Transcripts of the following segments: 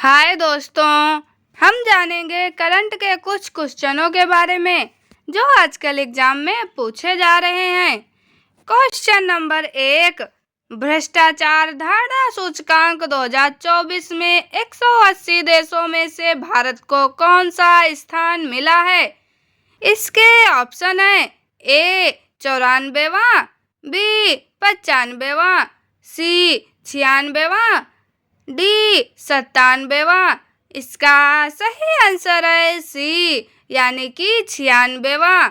हाय दोस्तों, हम जानेंगे करंट के कुछ क्वेश्चनों के बारे में जो आजकल एग्जाम में पूछे जा रहे हैं। क्वेश्चन नंबर 1, भ्रष्टाचार धारणा सूचकांक 2024 में 180 देशों में से भारत को कौन सा स्थान मिला है? इसके ऑप्शन है ए 94वां, बी 95वां, सी 96वां, डी 97वां। इसका सही आंसर है सी यानी कि 96वां।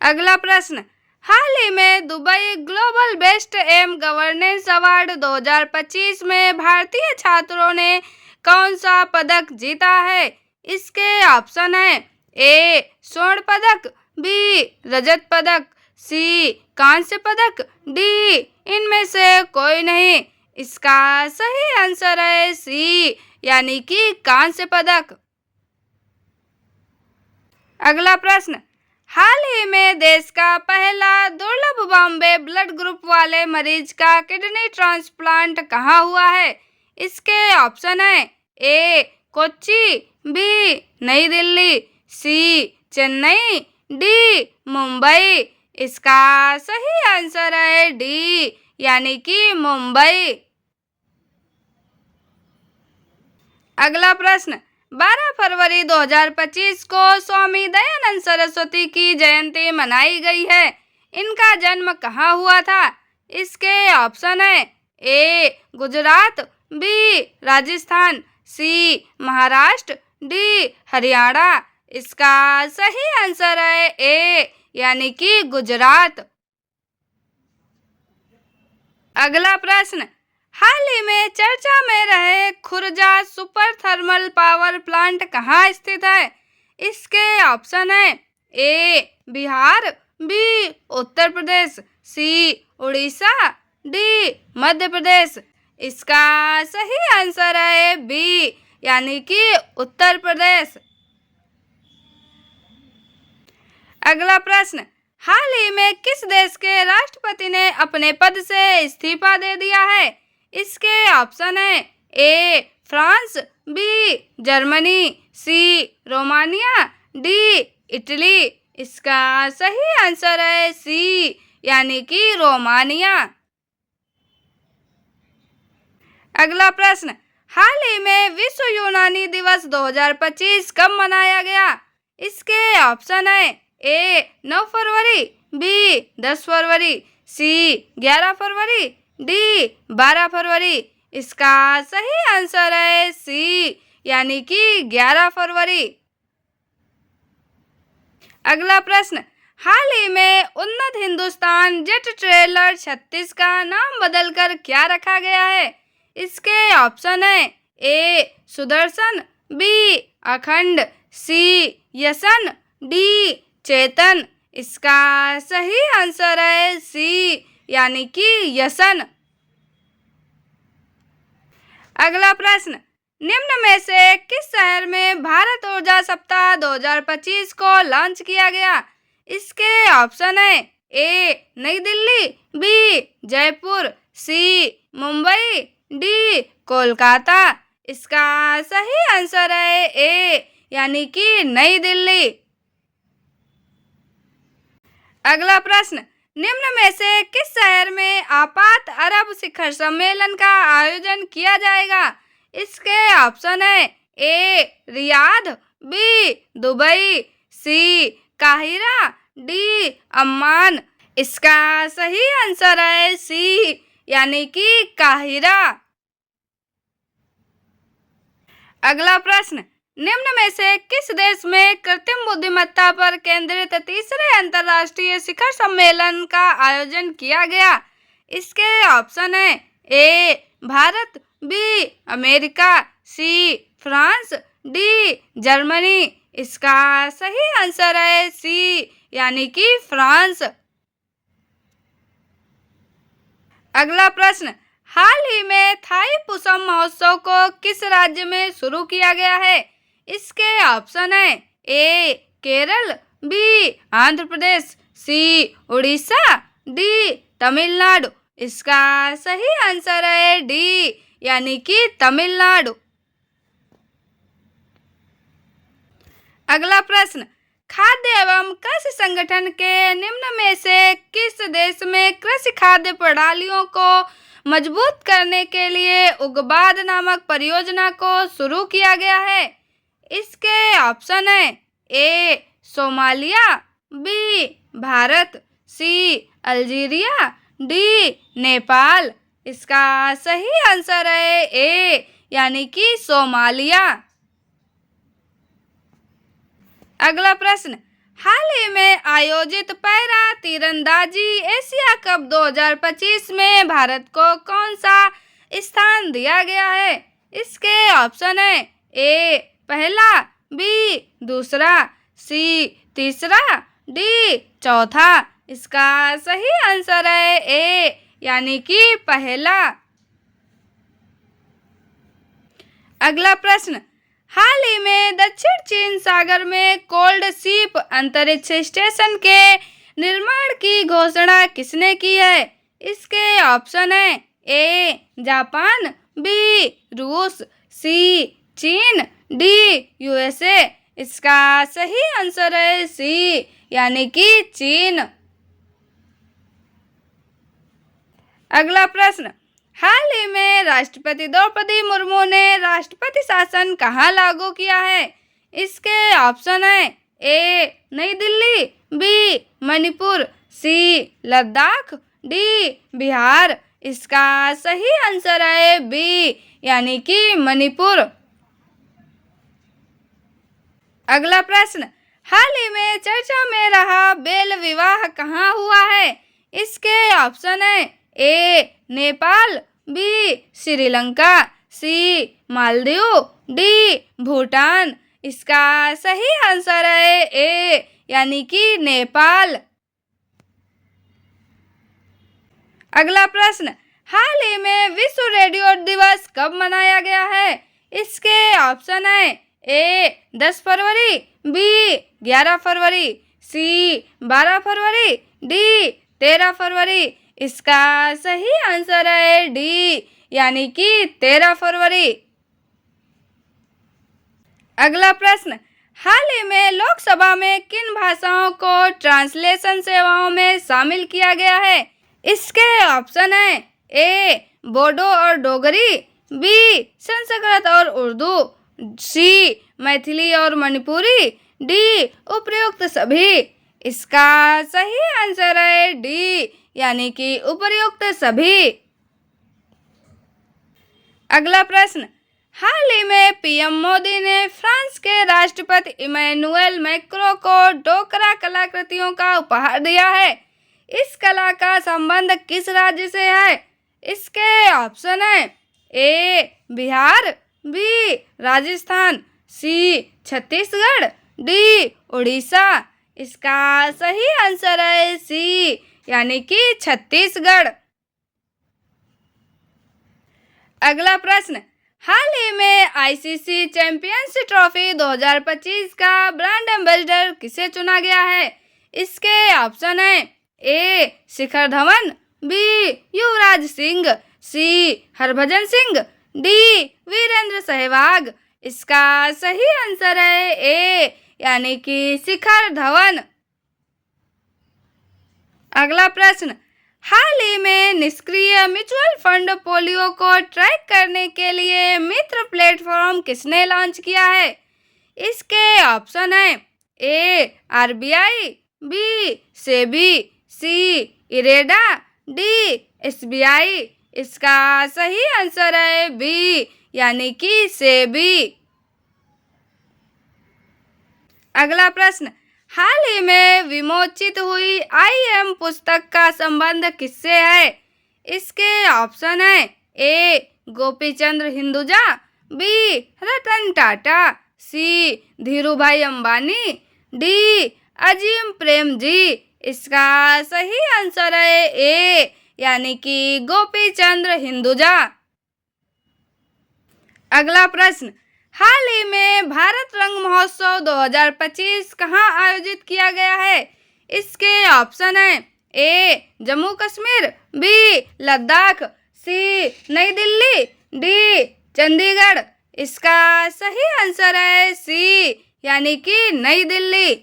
अगला प्रश्न, हाल ही में Dubai global best M governance award 2025 में भारतीय छात्रों ने कौन सा पदक जीता है? इसके ऑप्शन है ए स्वर्ण पदक, बी रजत पदक, सी कांस्य पदक, डी इनमें से कोई नहीं। इसका सही आंसर है सी यानी कि कांस्य पदक। अगला प्रश्न, हाल ही में देश का पहला दुर्लभ बॉम्बे ब्लड ग्रुप वाले मरीज का किडनी ट्रांसप्लांट कहाँ हुआ है? इसके ऑप्शन है ए कोच्चि, बी नई दिल्ली, सी चेन्नई, डी मुंबई। इसका सही आंसर है डी यानी कि मुंबई। अगला प्रश्न, 12 फरवरी 2025 को स्वामी दयानंद सरस्वती की जयंती मनाई गई है। इनका जन्म कहाँ हुआ था? इसके ऑप्शन है ए गुजरात, बी राजस्थान, सी महाराष्ट्र, डी हरियाणा। इसका सही आंसर है ए यानी कि गुजरात। अगला प्रश्न, हाल ही में चर्चा में रहे Khurja super thermal power plant कहाँ स्थित है? इसके ऑप्शन है ए बिहार, बी उत्तर प्रदेश, सी उड़ीसा, डी मध्य प्रदेश। इसका सही आंसर है बी यानी कि उत्तर प्रदेश। अगला प्रश्न, हाल ही में किस देश के राष्ट्रपति ने अपने पद से इस्तीफा दे दिया है? इसके ऑप्शन है A France, B Germany, C Romania, D Italy. इसका सही आंसर है सी यानी कि रोमानिया। अगला प्रश्न, हाल ही में विश्व यूनानी दिवस 2025 कब मनाया गया? इसके ऑप्शन है ए 9 फरवरी, बी 10 फरवरी, सी 11 फरवरी, डी 12 फरवरी। इसका सही आंसर है सी यानी कि 11 फरवरी। अगला प्रश्न, हाल ही में उन्नत हिंदुस्तान जेट ट्रेलर 36 का नाम बदलकर क्या रखा गया है? इसके ऑप्शन है ए सुदर्शन, बी अखंड, सी यशन, डी चेतन। इसका सही आंसर है सी यानी कि यशन। अगला प्रश्न, निम्न में से किस शहर में भारत ऊर्जा सप्ताह 2025 को लॉन्च किया गया? इसके ऑप्शन है ए नई दिल्ली, बी जयपुर, सी मुंबई, डी कोलकाता। इसका सही आंसर है ए यानी कि नई दिल्ली। अगला प्रश्न, निम्न में से किस शहर में आपात अरब शिखर सम्मेलन का आयोजन किया जाएगा? इसके ऑप्शन है ए रियाद, बी दुबई, सी काहिरा, डी अम्मान। इसका सही आंसर है सी यानी कि काहिरा। अगला प्रश्न, निम्न में से किस देश में कृत्रिम बुद्धिमत्ता पर केंद्रित तीसरे अंतर्राष्ट्रीय शिखर सम्मेलन का आयोजन किया गया? इसके ऑप्शन है A Bharat, B America, C France, D Germany. इसका सही आंसर है सी यानी कि फ्रांस। अगला प्रश्न, हाल ही में थाई पुसम महोत्सव को किस राज्य में शुरू किया गया है? इसके ऑप्शन है ए केरल, बी आंध्र प्रदेश, सी उड़ीसा, डी तमिलनाडु। इसका सही आंसर है डी, यानी कि तमिलनाडु। अगला प्रश्न, खाद्य एवं कृषि संगठन के निम्न में से किस देश में कृषि खाद्य प्रणालियों को मजबूत करने के लिए उग्रवाद नामक परियोजना को शुरू किया गया है? इसके ऑप्शन है ए सोमालिया, बी भारत, सी अल्जीरिया, डी नेपाल। इसका सही आंसर है ए, यानी कि सोमालिया। अगला प्रश्न, हाल ही में आयोजित पैरा तीरंदाजी एशिया कप 2025 में भारत को कौन सा स्थान दिया गया है? इसके ऑप्शन है ए पहला, बी दूसरा, सी तीसरा, डी चौथा। इसका सही आंसर है ए, यानी कि पहला। अगला प्रश्न, हाल ही में दक्षिण चीन सागर में कोल्ड शिप अंतरिक्ष स्टेशन के निर्माण की घोषणा किसने की है? इसके ऑप्शन है ए जापान, बी रूस, सी चीन, डी यूएसए। इसका सही आंसर है सी, यानी कि चीन। अगला प्रश्न, हाल ही में राष्ट्रपति द्रौपदी मुर्मू ने राष्ट्रपति शासन कहाँ लागू किया है? इसके ऑप्शन है ए नई दिल्ली, बी मणिपुर, सी लद्दाख, डी बिहार। इसका सही आंसर है बी, यानी कि मणिपुर। अगला प्रश्न, हाल ही में चर्चा में रहा बेल विवाह कहाँ हुआ है? इसके ऑप्शन है ए नेपाल, बी श्रीलंका, सी मालदीव, डी भूटान। इसका सही आंसर है ए, यानी कि नेपाल। अगला प्रश्न, हाल ही में विश्व रेडियो दिवस कब मनाया गया है? इसके ऑप्शन है ए 10 फरवरी, बी 11 फरवरी, सी 12 फरवरी, डी 13 फरवरी। इसका सही आंसर है डी, यानी कि 13 फरवरी। अगला प्रश्न, हाल ही में लोकसभा में किन भाषाओं को ट्रांसलेशन सेवाओं में शामिल किया गया है? इसके ऑप्शन है ए बोडो और डोगरी, बी संस्कृत और उर्दू, सी मैथिली और मणिपुरी, डी उपर्युक्त सभी। इसका सही आंसर है डी, यानी कि उपर्युक्त सभी। अगला प्रश्न, हाल ही में पीएम मोदी ने फ्रांस के राष्ट्रपति इमैनुअल मैक्रों को डोकरा कलाकृतियों का उपहार दिया है। इस कला का संबंध किस राज्य से है? इसके ऑप्शन है ए बिहार, बी राजस्थान, सी छत्तीसगढ़, डी उड़ीसा। इसका सही आंसर है सी, यानी कि छत्तीसगढ़। अगला प्रश्न, हाल ही में आईसीसी चैंपियंस ट्रॉफी 2025 का ब्रांड एम्बेसडर किसे चुना गया है? इसके ऑप्शन है ए शिखर धवन, बी युवराज सिंह, सी हरभजन सिंह, डी वीरेंद्र सहवाग। इसका सही आंसर है ए, यानी कि शिखर धवन। अगला प्रश्न, हाल ही में निष्क्रिय म्यूचुअल फंड पोलियो को ट्रैक करने के लिए मित्र प्लेटफॉर्म किसने लॉन्च किया है? इसके ऑप्शन है ए आरबीआई, बी सेबी, सी इरेडा, डी एसबीआई। इसका सही आंसर है बी, यानी कि सेबी। अगला प्रश्न, हाल ही में विमोचित हुई आईएम पुस्तक का संबंध किससे है? इसके ऑप्शन है ए गोपीचंद्र हिंदुजा, बी रतन टाटा, सी धीरूभाई अंबानी, डी अजीम प्रेमजी। इसका सही आंसर है ए, यानी कि गोपीचंद्र हिंदुजा। अगला प्रश्न, हाल ही में भारत रंग महोत्सव 2025 कहाँ आयोजित किया गया है? इसके ऑप्शन है ए जम्मू कश्मीर, बी लद्दाख, सी नई दिल्ली, डी चंडीगढ़। इसका सही आंसर है सी, यानी कि नई दिल्ली।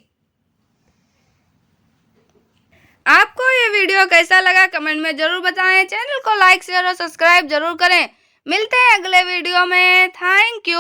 आपको ये वीडियो कैसा लगा कमेंट में जरूर बताएं। चैनल को लाइक शेयर और सब्सक्राइब जरूर करें। मिलते हैं अगले वीडियो में। Thank you.